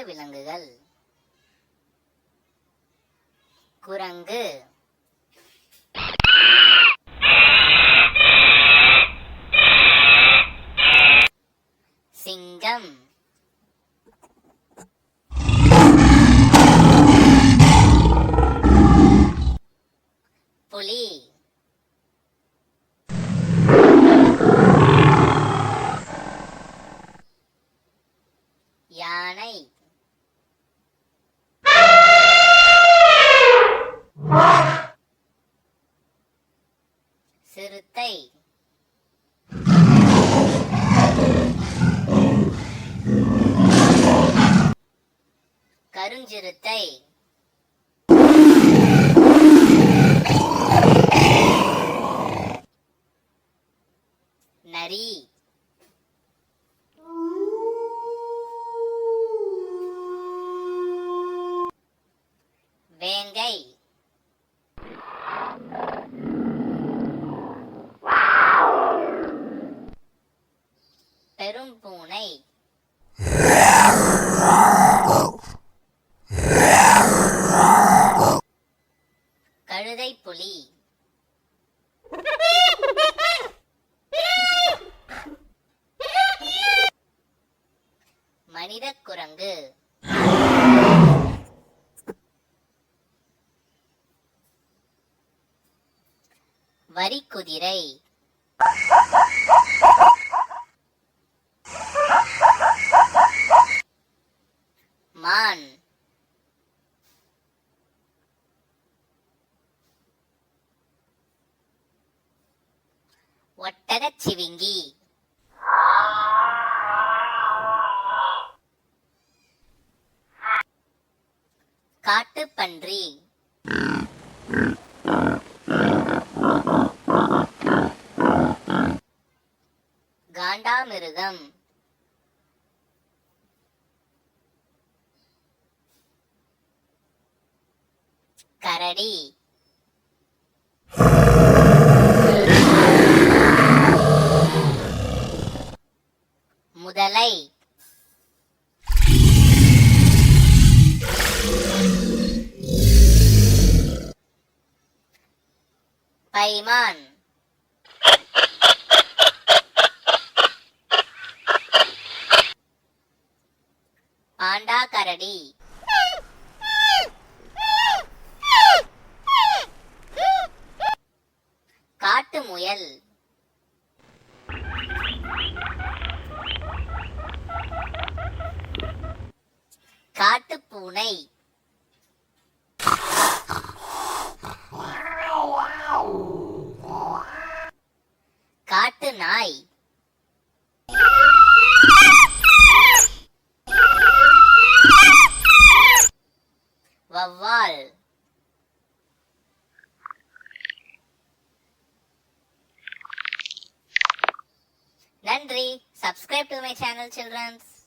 விலங்குகள். குரங்கு, சிங்கம், புலி, யானை, சிறுத்தை, கருஞ்சிறுத்தை, நரி, வேங்கை, பெரும்பூனை, கழுதைப்புலி, மனிதக் குரங்கு, வரிக்குதிரை, மான், ஒட்டகச் சிவிங்கி, காட்டுப்பன்றி, காண்டாமிருகம், கரடி, முதலை, பைமான், பாண்டா கரடி, காட்டு முயல், காட்டுப்பூனை, காட்டு நாய், வௌவால். நன்றி. Subscribe to my channel, children.